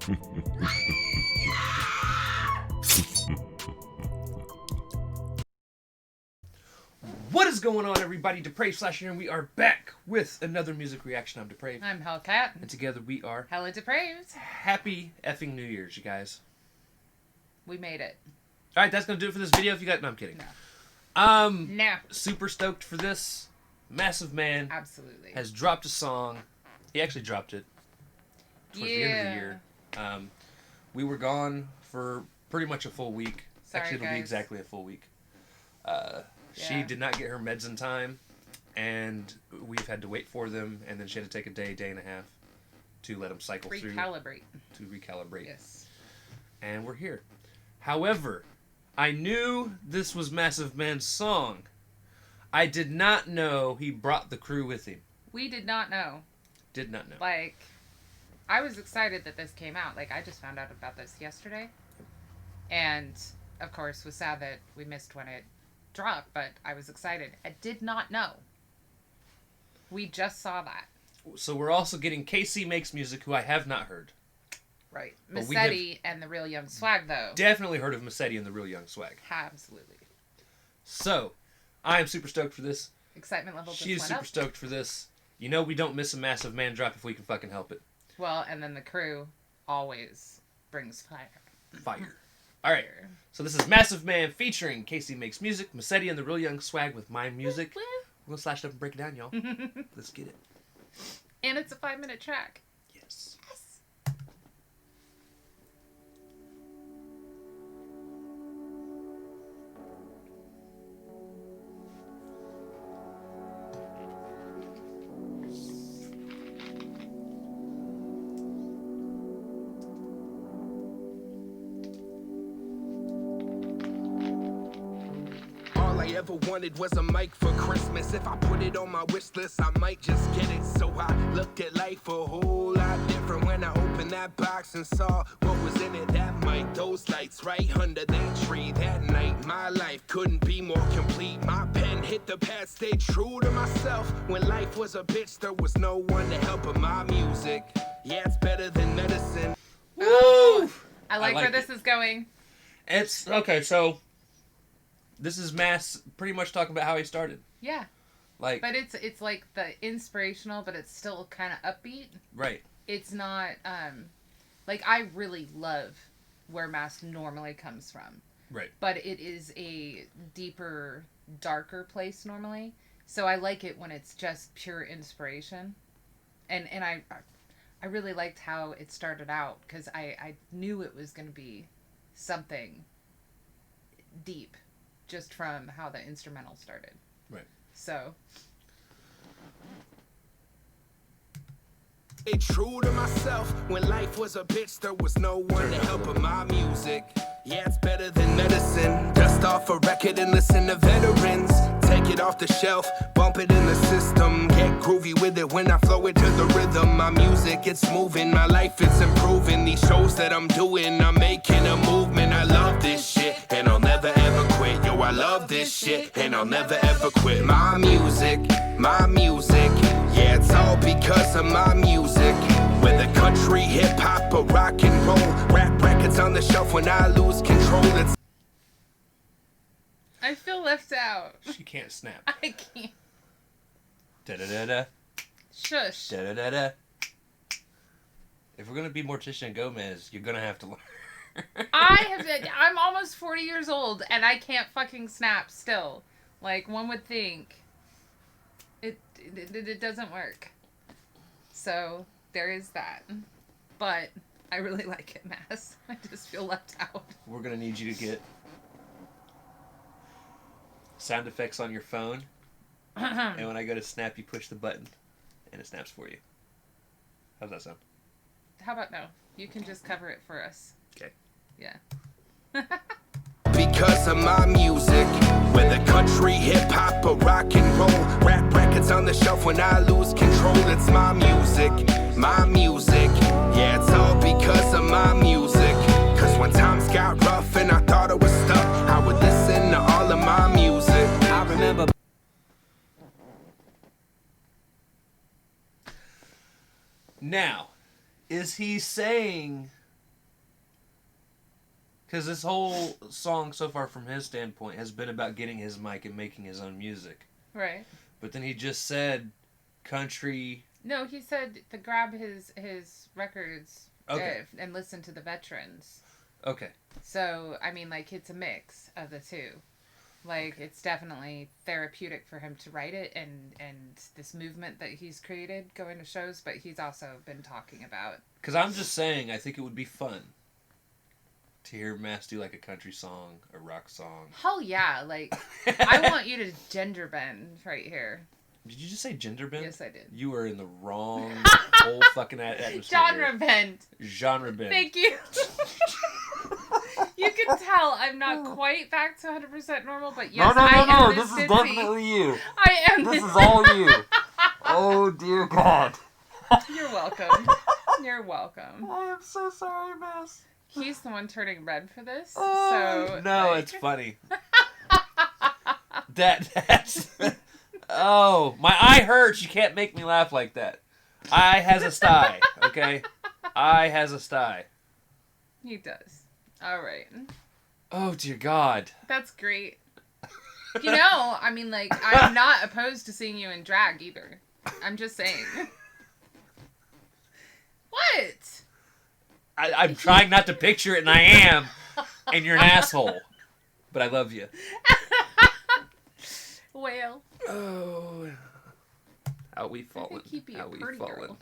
What is going on, everybody? Depraved / here, and we are back with another music reaction. I'm Depraved. I'm Hellcat. And together we are HellaDepraved. Happy effing New Year's, you guys. We made it. Alright, that's going to do it for this video. If you got... No, I'm kidding. No. Super stoked for this. Massive Man. Absolutely. Has dropped a song. He actually dropped it towards the end of the year. We were gone for pretty much a full week. Sorry, actually, it'll be exactly a full week. She did not get her meds in time, and we've had to wait for them, and then she had to take a day and a half to let them cycle through. To recalibrate. Yes. And we're here. However, I knew this was Massive Man's song. I did not know he brought the crew with him. We did not know. Did not know. Like, I was excited that this came out. Like, I just found out about this yesterday. And, of course, was sad that we missed when it dropped, but I was excited. I did not know. We just saw that. So we're also getting KC Makes Music, who I have not heard. Right. Masetti and the Real Young Swagg, though. Definitely heard of Masetti and the Real Young Swagg. Absolutely. So, I am super stoked for this. Excitement level just She is super stoked for this. You know we don't miss a Massive Man drop if we can fucking help it. Well, and then the crew always brings fire. Fire. Alright, so this is Massive Man featuring KC Makes Music, Masetti and the Real Young Swagg with My Music. We're gonna slash it up and break it down, y'all. Let's get it. And it's a 5-minute track. Yes. Ever wanted was a mic for Christmas. If I put it on my wish list, I might just get it. So I looked at life a whole lot different when I opened that box and saw what was in it. That mic, those lights right under that tree that night. My life couldn't be more complete. My pen hit the pad, stayed true to myself. When life was a bitch, there was no one to help but my music. Yeah, it's better than medicine. Ooh! I like where this is going. It's okay, so this is Mass pretty much talking about how he started. Yeah. Like, but it's like the inspirational, but it's still kind of upbeat. Right. It's not like, I really love where Mass normally comes from. Right. But it is a deeper, darker place normally. So I like it when it's just pure inspiration. And I really liked how it started out, because I knew it was going to be something deep, just from how the instrumental started. Right. So. Stay true to myself. When life was a bitch, there was no one to help but my music. Yeah, it's better than medicine. Dust off a record and listen to veterans. Take it off the shelf, bump it in the system. Get groovy with it when I flow it to the rhythm. My music, it's moving. My life, it's improving. These shows that I'm doing, I'm making a movement. I love this shit, and I'll never ever quit. Yo, I love this shit, and I'll never ever quit. My music, yeah, it's all because of my music. Whether country, hip hop, or rock and roll, rap records on the shelf when I lose control. It's I feel left out. She can't snap. I can't. Da-da-da-da. Shush. Da-da-da-da. If we're gonna be Morticia Gomez, you're gonna have to learn. I'm almost 40 years old, and I can't fucking snap still. Like, one would think. It doesn't work. So, there is that. But, I really like it, Mass. I just feel left out. We're gonna need you to get sound effects on your phone. And when I go to snap, you push the button, and it snaps for you. How's that sound? How about no? You can just cover it for us. Okay. Yeah. because of my music. Whether country, hip hop, or rock and roll, rap records on the shelf when I lose control. It's my music, my music. Yeah, it's all because of my music. Cause when times got rough and I thought I was stuck, I would listen to all of my music. I remember. Now, is he saying Because this whole song so far from his standpoint has been about getting his mic and making his own music. Right. But then he just said country... No, he said to grab his records and listen to the veterans. Okay. So, I mean, like, it's a mix of the two. Like, it's definitely therapeutic for him to write it and this movement that he's created going to shows, but he's also been talking about... Because I'm just saying, I think it would be fun to hear Mass do, like, a country song, a rock song. Hell yeah. Like, I want you to gender bend right here. Did you just say gender bend? Yes, I did. You were in the wrong whole fucking atmosphere. Genre bend. Genre bend. Thank you. You can tell I'm not quite back to 100% normal, but yes, I am this is definitely you. I am this. This is all you. Oh, dear God. You're welcome. You're welcome. I am so sorry, Mass. He's the one turning red for this, oh, so... No, it's funny. That's... Oh, my eye hurts. You can't make me laugh like that. I has a sty, okay? I has a sty. He does. All right. Oh, dear God. That's great. You know, I mean, like, I'm not opposed to seeing you in drag either. I'm just saying. What? I'm trying not to picture it, and I am. And you're an asshole. But I love you. Well. Oh. How we fallen. How we fallen. Girl.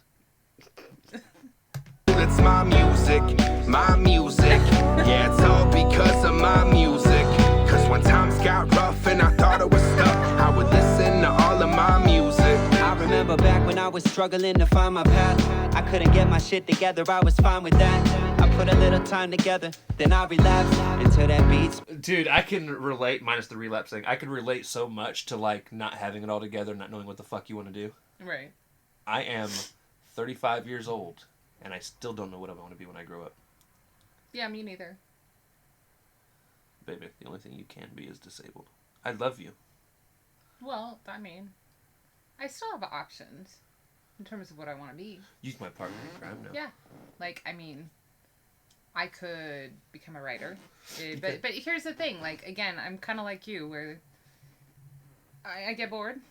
It's my music, my music. Yeah, it's all because of my music. Cause when times got rough and I thought I was stuck, I would listen to all of my music. I remember back when I was struggling to find my path. I couldn't get my shit together, I was fine with that. I put a little time together, then I relapsed until that beats. Dude, I can relate, minus the relapsing. I can relate so much to, like, not having it all together, not knowing what the fuck you want to do. Right. I am 35 years old, and I still don't know what I want to be when I grow up. Yeah, me neither. Baby, the only thing you can be is disabled. I love you. Well, I mean, I still have options in terms of what I want to be. You're my partner in crime now. Yeah. Like, I mean, I could become a writer. But here's the thing. Like, again, I'm kind of like you, where I get bored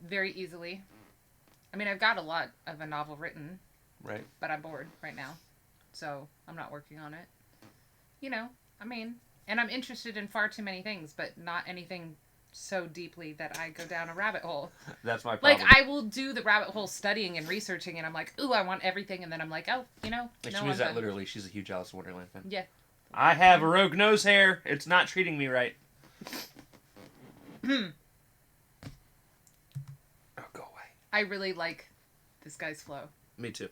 very easily. I mean, I've got a lot of a novel written. Right. But I'm bored right now. So I'm not working on it. You know, I mean, and I'm interested in far too many things, but not anything so deeply that I go down a rabbit hole. That's my problem. Like, I will do the rabbit hole studying and researching, and I'm like, ooh, I want everything, and then I'm like, oh, you know, and she means that literally. She's a huge Alice in Wonderland fan. Yeah. I have a rogue nose hair. It's not treating me right. Oh, go away. I really like this guy's flow. Me too.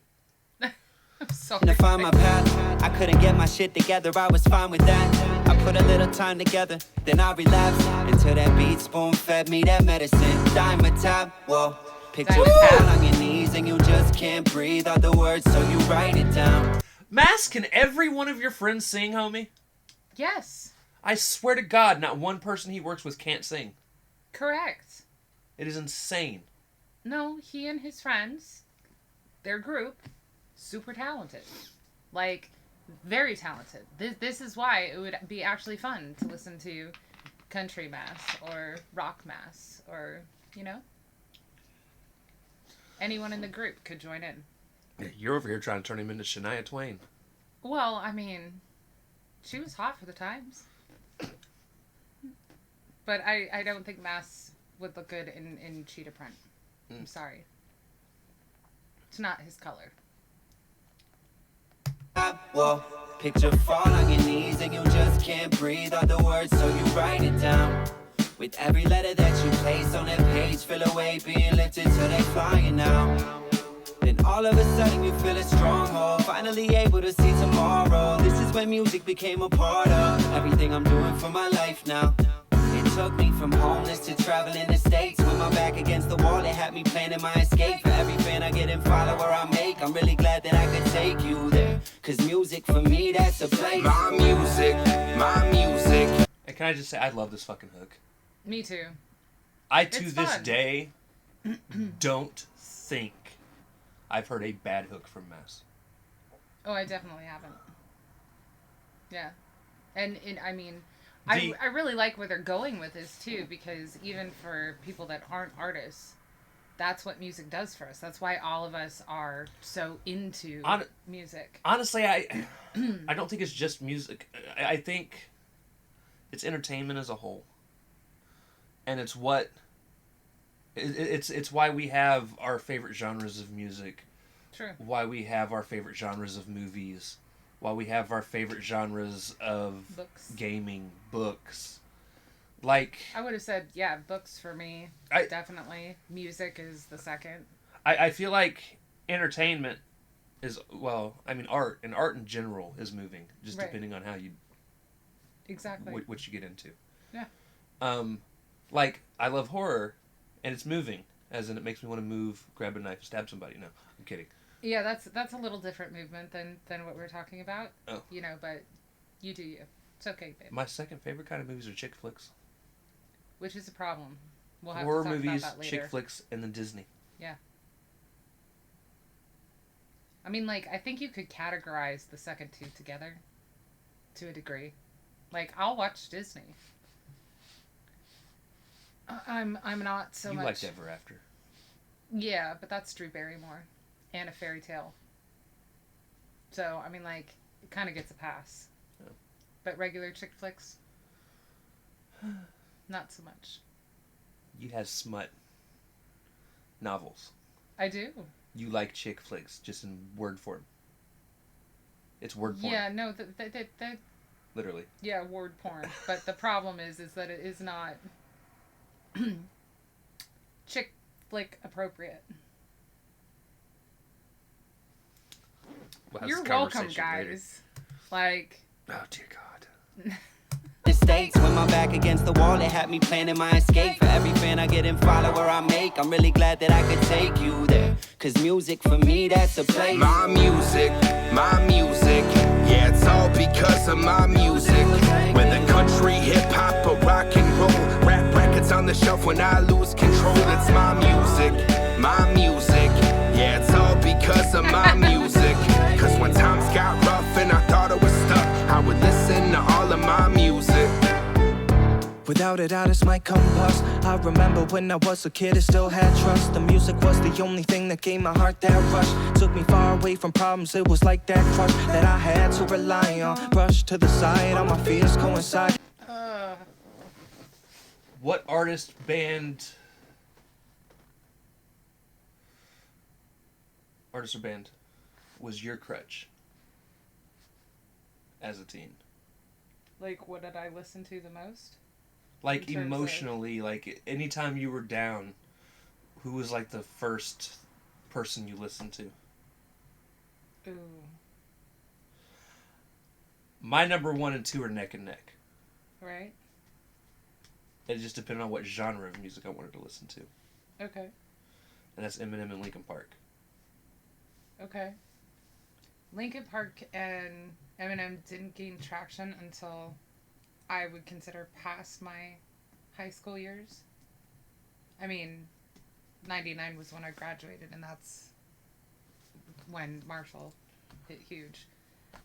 I'm sorry. To find my path, I couldn't get my shit together, I was fine with that. I put a little time together, then I relapsed until that beat spoon fed me that medicine. Dimetap, whoa. Picture fall on your knees and you just can't breathe out the words, so you write it down. Mass, can every one of your friends sing, homie? Yes. I swear to God, not one person he works with can't sing. Correct. It is insane. No, he and his friends, their group, super talented. Like, very talented. This is why it would be actually fun to listen to country Mass or rock Mass or, you know? Anyone in the group could join in. You're over here trying to turn him into Shania Twain. Well, I mean, she was hot for the times. But I don't think Mass would look good in cheetah print. I'm sorry. It's not his color. Whoa. Picture fall on your knees and you just can't breathe out the words, so you write it down. With every letter that you place on that page, feel a weight being lifted till they flying out. Then all of a sudden you feel a stronghold, finally able to see tomorrow. This is when music became a part of everything I'm doing for my life now. It took me from homeless to traveling the States. With my back against the wall, it had me planning my escape. For every fan I get and follower I make, I'm really glad that I could take you there. Cause music for me, that's a place. My music, my music. And can I just say, I love this fucking hook. Me too. I, to It's this fun. day, don't think I've heard a bad hook from Mass. Oh, I definitely haven't. Yeah. And I mean, I really like where they're going with this too, because even for people that aren't artists, that's what music does for us. That's why all of us are so into music. Honestly, I don't think it's just music. I think it's entertainment as a whole, and it's what it's why we have our favorite genres of music. True. Why we have our favorite genres of movies. Why we have our favorite genres of gaming, books. Like, I would have said, books for me, definitely. Music is the second. I feel like entertainment is, art, and art in general is moving, just depending on how you... Exactly. What you get into. Yeah. Like, I love horror, and it's moving, as in it makes me want to move, grab a knife, stab somebody. No, I'm kidding. Yeah, that's a little different movement than what we're talking about. Oh. You know, but you do you. It's okay, babe. My second favorite kind of movies are chick flicks. Which is a problem. We'll have horror to talk movies, about that later. chick flicks, and then Disney. Yeah. I mean, like, I think you could categorize the second two together to a degree. Like, I'll watch Disney. I'm not so much... You liked Ever After. Yeah, but that's Drew Barrymore. And a fairy tale. So, I mean, like, it kind of gets a pass. Yeah. But regular chick flicks, not so much. You have smut novels. I do. You like chick flicks, just in word form. It's word porn. Yeah, no, literally. Yeah, word porn. But the problem is that it is not chick flick appropriate. You're welcome, guys. Like... Oh, dear God. The States, with my back against the wall, they had me planning my escape. For every fan I get and follower I make, I'm really glad that I could take you there. Cause music for me, that's a place. My music, yeah, it's all because of my music. Whether country, hip-hop, or rock and roll, rap records on the shelf when I lose control. It's my music, yeah, it's all because of my music. Cause when times got rough and I thought I was stuck, I would listen to all of my music. Without it, artists might combust. I remember when I was a kid, I still had trust. The music was the only thing that gave my heart that rush. Took me far away from problems, it was like that crush that I had to rely on. Brush to the side, all my fears coincide. What artist, band... Artist or band was your crutch as a teen? Like, what did I listen to the most? Like, emotionally, like, anytime you were down, who was, like, the first person you listened to? Ooh. My number 1 and 2 are neck and neck. Right. It just depended on what genre of music I wanted to listen to. Okay. And that's Eminem and Linkin Park. Okay. Linkin Park and Eminem didn't gain traction until I would consider past my high school years. I mean, 99 was when I graduated, and that's when Marshall hit huge.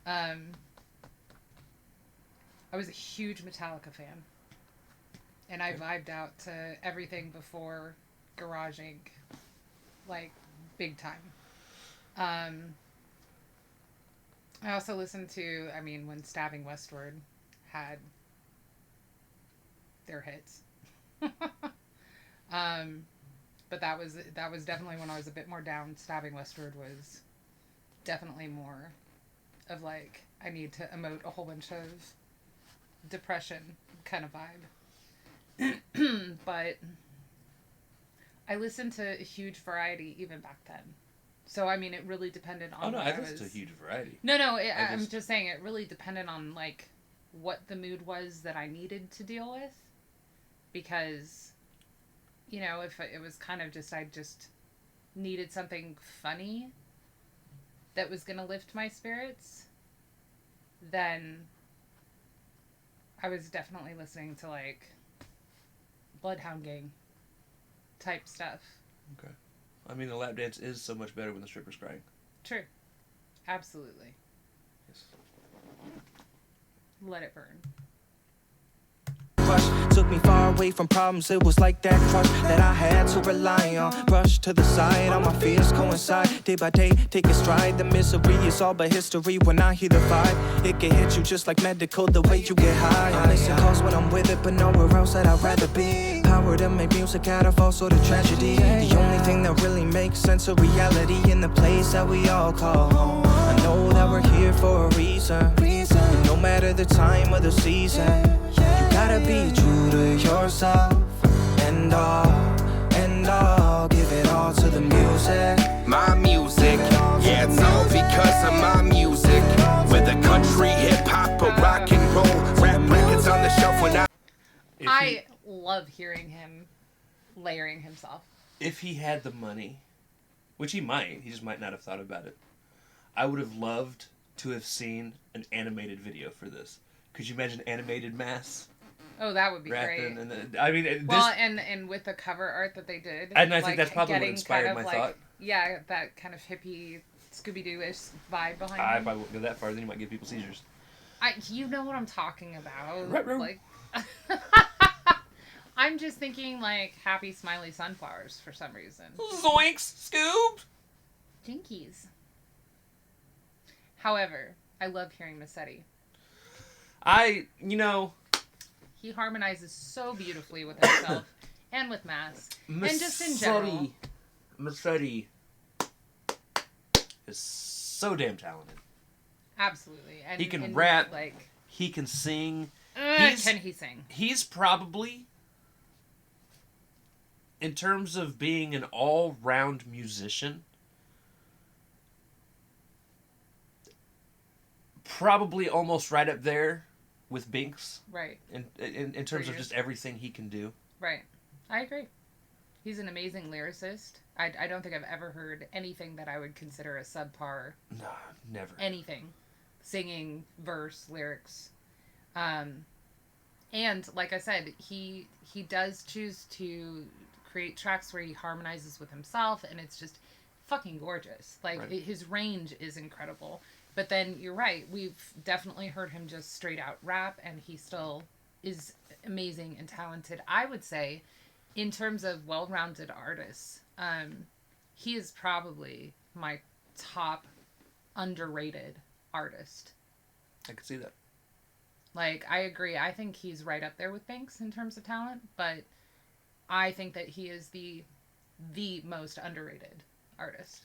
I was a huge Metallica fan. And I vibed out to everything before Garage Inc. Like, big time. I also listened to, when Stabbing Westward had their hits. But that was definitely when I was a bit more down. Stabbing Westward was definitely more of like, I need to emote a whole bunch of depression kind of vibe. But I listened to a huge variety even back then. So, it really depended on... Oh, no, I listened to a huge variety. No, I'm just saying it really depended on, like, what the mood was that I needed to deal with. Because, if it was kind of just... I just needed something funny that was going to lift my spirits, then I was definitely listening to, like, Bloodhound Gang type stuff. Okay. The lap dance is so much better when the stripper's crying. True. Absolutely. Yes. Let it burn. Took me far away from problems. It was like that crush that I had to rely on. Brush to the side, all my fears coincide. Day by day, take a stride. The misery is all but history when I hear the vibe. It can hit you just like medical, the way you get high. I listen calls when I'm with it, but nowhere else that I'd rather be. Power to make music out of all sort of tragedy. The only thing that really makes sense of reality in the place that we all call home. I know that we're here for a reason. And no matter the time or the season, you gotta be true to yourself. And all, give it all to the music. My music, yeah, it's all because of my music. Whether country, hip hop, or rock and roll, rap records on the shelf when I love hearing him layering himself. If he had the money, which he might, he just might not have thought about it, I would have loved to have seen an animated video for this. Could you imagine animated Mass? Oh, that would be rapping great. And I mean, and with the cover art that they did, and I think that's probably what inspired my thought. Yeah, that kind of hippie Scooby-Doo-ish vibe behind I him. probably won't go that far. Then you might give people seizures. You know what I'm talking about. Right. Like, I'm just thinking like happy smiley sunflowers for some reason. Zoinks, Scoob. Jinkies. However, I love hearing Masetti. He harmonizes so beautifully with himself and with Mass. And just in general. Masetti is so damn talented. Absolutely. And he can rap. Like, he can sing. Can he sing? He's probably, in terms of being an all-round musician, probably almost right up there with Binks. Right. In terms of just everything he can do. Right. I agree. He's an amazing lyricist. I don't think I've ever heard anything that I would consider a subpar. No, never. Anything. Singing, verse, lyrics. And like I said, he does choose to create tracks where he harmonizes with himself, and it's just fucking gorgeous. Like, right. His range is incredible. But then you're right, we've definitely heard him just straight out rap, and he still is amazing and talented. I would say, in terms of well-rounded artists, he is probably my top underrated artist. I could see that. Like, I agree. I think he's right up there with Banks in terms of talent, but I think that he is the most underrated artist.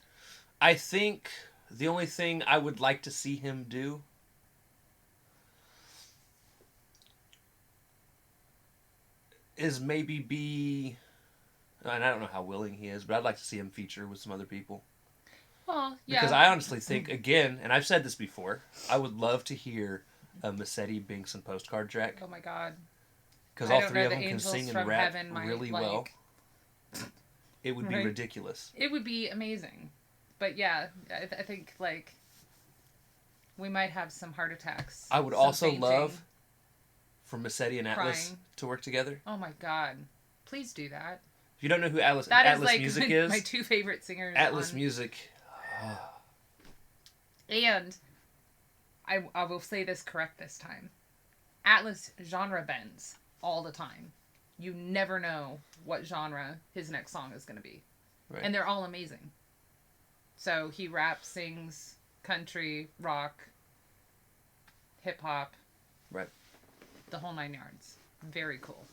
I think the only thing I would like to see him do is maybe be, and I don't know how willing he is, but I'd like to see him feature with some other people. Well, yeah. Because I honestly think, again, and I've said this before, I would love to hear a Masetti, Binks, and Postcard track. Oh my God. Because all three of them can sing and rap really well. It would be ridiculous. It would be amazing. But yeah, I think, like, we might have some heart attacks. I would also love for Masetti and Atlas to work together. Oh my God. Please do that. If you don't know who Atlas like Music is, my two favorite singers. Atlas Music. And I will say this correct this time. Atlas genre bends all the time. You never know what genre his next song is going to be. Right. And they're all amazing. So he raps, sings, country, rock, hip hop. Right. The whole 9 yards. Very cool.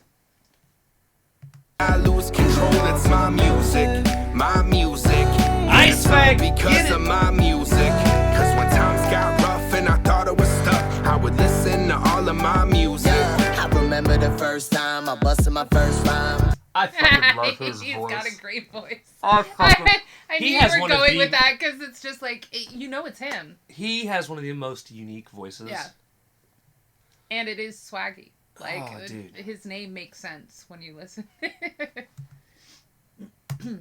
I lose control, it's my music, my music. Ice Swagg, because of my music. Cause when times got rough and I thought it was stuck, I would listen to all of my music. I remember the first time I busted my first rhyme. I fucking love his He's voice. got a great voice. I knew you were going with that because it's just like, it's him. He has one of the most unique voices. Yeah. And it is swaggy. Like, dude. His name makes sense when you listen.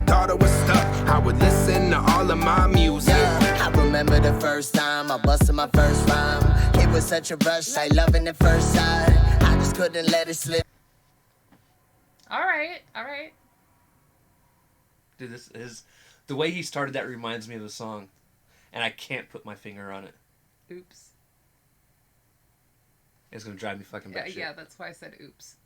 Thought it was stuck, I would listen to all of my music. I remember the first time I busted my first rhyme. It was such a rush, like loving at first sight. I just couldn't let it slip. All right. Dude, this is the way he started that reminds me of a song, and I can't put my finger on it. Oops. It's gonna drive me fucking batshit. Yeah, that's why I said oops.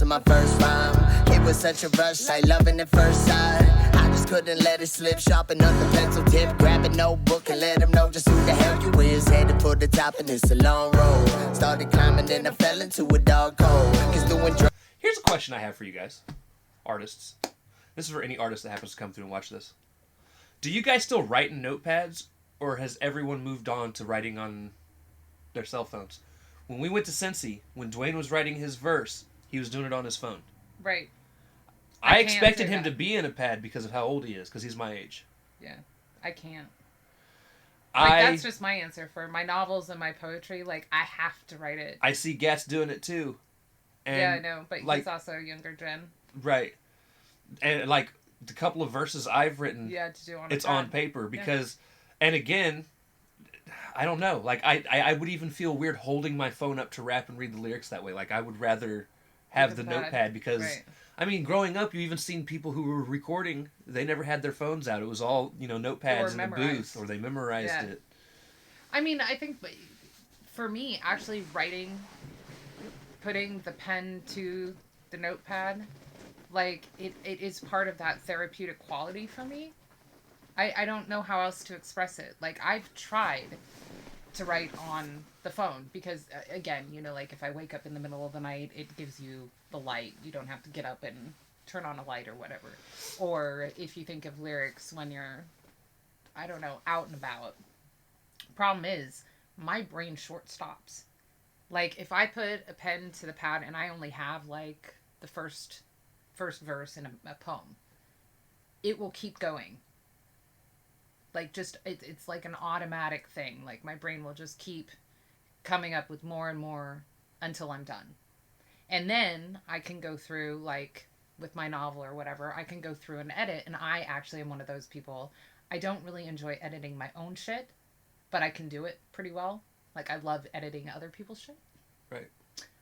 My first rhyme, it was such a rush, like loving at first sight. I just couldn't let it slip, sharpen up the pencil tip, grab a notebook and let them know just who the hell you is. Headed for the top and it's a long road. Started climbing and I fell into a dark hole. Cause doing drugs. Here's a question I have for you guys, artists. This is for any artist that happens to come through and watch this. Do you guys still write in notepads, or has everyone moved on to writing on their cell phones? When we went to Cincy, when Dwayne was writing his verse, he was doing it on his phone. Right. I expected him to be in a pad because of how old he is, because he's my age. Yeah, I can't. That's just my answer for my novels and my poetry. Like, I have to write it. I see Gats doing it too. And yeah, I know, but he's also younger gen. Right. And like the couple of verses I've written, to do it's on paper because, and again, I don't know. Like I would even feel weird holding my phone up to rap and read the lyrics that way. Like I would rather have the notepad because, I mean, growing up, you even seen people who were recording. They never had their phones out. It was all notepads in the booth, or they memorized it. I mean, I think for me, actually writing, putting the pen to the notepad, like it is part of that therapeutic quality for me. I don't know how else to express it. Like, I've tried to write on the phone because, again, like if I wake up in the middle of the night, it gives you the light. You don't have to get up and turn on a light or whatever. Or if you think of lyrics when you're, I don't know, out and about. Problem is, my brain short stops. Like, if I put a pen to the pad and I only have, like, the first verse in a poem, it will keep going. Like, just, it's like an automatic thing. Like, my brain will just keep coming up with more and more until I'm done. And then I can go through, like, with my novel or whatever, I can go through and edit. And I actually am one of those people. I don't really enjoy editing my own shit, but I can do it pretty well. Like, I love editing other people's shit. Right.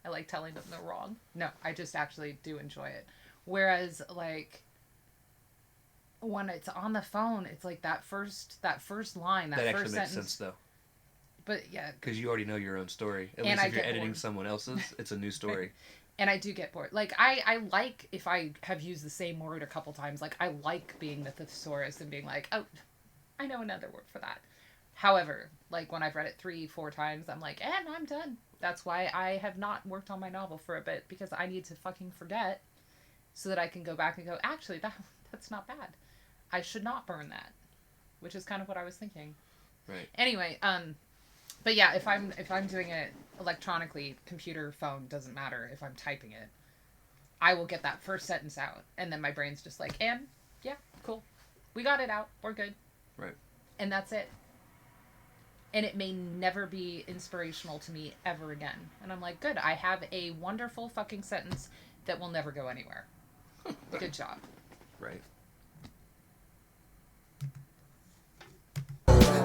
I like telling them they're wrong. No, I just actually do enjoy it. Whereas, like, when it's on the phone, it's like that first line, that first actually makes sentence. sense, though. But yeah, because you already know your own story. At least if you're editing someone else's, it's a new story. And I do get bored. Like, I like if I have used the same word a couple times. Like, I like being the thesaurus and being like, oh, I know another word for that. However, like, when I've read it 3-4 times, I'm like, and I'm done. That's why I have not worked on my novel for a bit, because I need to fucking forget so that I can go back and go, actually, that's not bad. I should not burn that, which is kind of what I was thinking. Right. Anyway, but yeah, if I'm doing it electronically, computer, phone, doesn't matter. If I'm typing it, I will get that first sentence out, and then my brain's just like, and yeah, cool, we got it out, we're good. Right. And that's it. And it may never be inspirational to me ever again. And I'm like, good, I have a wonderful fucking sentence that will never go anywhere. Good job. Right.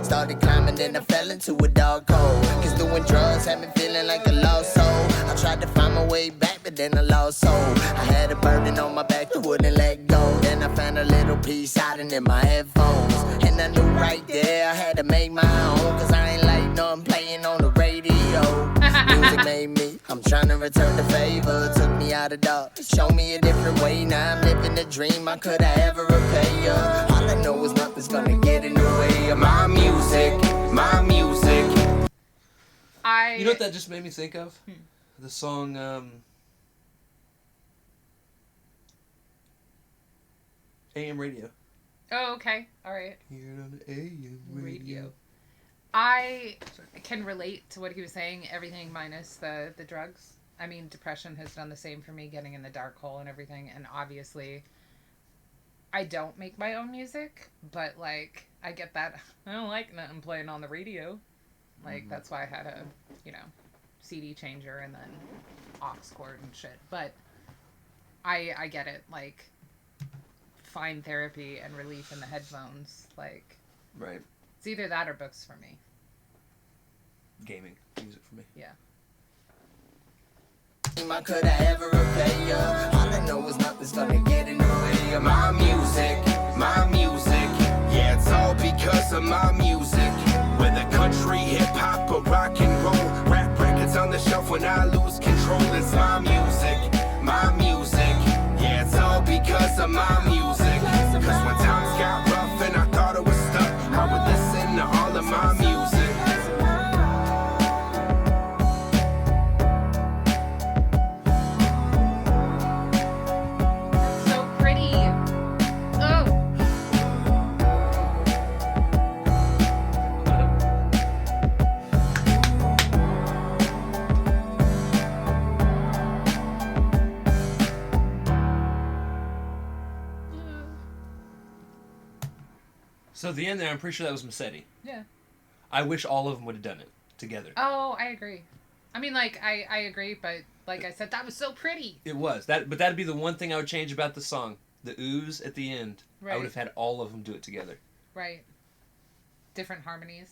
Started climbing, then I fell into a dark hole. Cause doing drugs had me feeling like a lost soul. I tried to find my way back, but then I lost soul. I had a burden on my back that wouldn't let go. Then I found a little piece hiding in my headphones. And I knew right there I had to make my own. Cause I ain't like nothing playing on the radio. Music made me, I'm trying to return the favor. Took me out of dark, showed me a different way. Now I'm living a dream I could have ever repay. All I know is nothing's gonna get in the way of my music, my music. You know what that just made me think of? The song, AM Radio. Oh, okay. All right. Here on the AM Radio. I can relate to what he was saying, everything minus the drugs. I mean, depression has done the same for me, getting in the dark hole and everything. And obviously, I don't make my own music, but, like, I get that. I don't like nothing playing on the radio. Like, that's why I had a, CD changer and then aux cord and shit. But I get it. Like, find therapy and relief in the headphones. Like, right. It's either that or books for me. Gaming music for me. Yeah. I could have ever repay you. All I know is nothing's gonna get in the way of my music, my music. Yeah, it's all because of my music. Whether country, hip hop, or rock and roll. myself when I lose control. It's my music, my music. Yeah, it's all because of my music. Cause when times got rough and I thought I was stuck, I would listen to all of my music. So the end there, I'm pretty sure that was Masetti. Yeah. I wish all of them would have done it together. Oh, I agree. I mean, like, I agree, but like I said, that was so pretty. It was. But that'd be the one thing I would change about the song. The ooze at the end. Right. I would have had all of them do it together. Right. Different harmonies.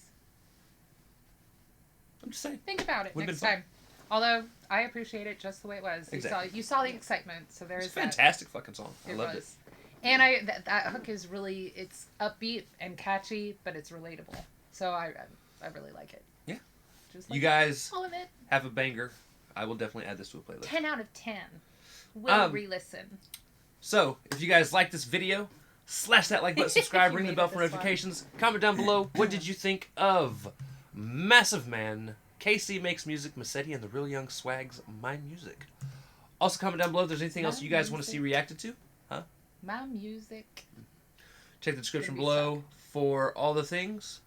I'm just saying. Think about it next time. Although, I appreciate it just the way it was. Exactly. You saw the excitement, so there's that. It's a fantastic fucking song. I loved it. And that hook is really, it's upbeat and catchy, but it's relatable. So I really like it. Yeah. Just like you guys all of it. Have a banger. I will definitely add this to a playlist. 10 out of 10. We'll re-listen. So, if you guys like this video, slash that like button, subscribe, ring the bell for notifications. Comment down below, what did you think of Massive Man, KC Makes Music, Masetti, and the Real Young Swagg's My Music. Also, comment down below if there's anything else you guys want to see reacted to. Huh? My music. Check the description below for all the things.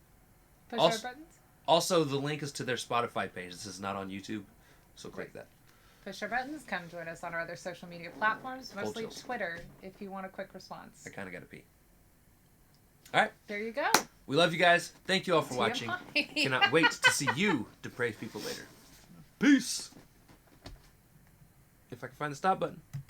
Push our buttons. Also, the link is to their Spotify page. This is not on YouTube, so click that. Push our buttons. Come join us on our other social media platforms, mostly Twitter, if you want a quick response. I kind of got to pee. All right. There you go. We love you guys. Thank you all for watching. Cannot wait to see you depraved people later. Peace. If I can find the stop button.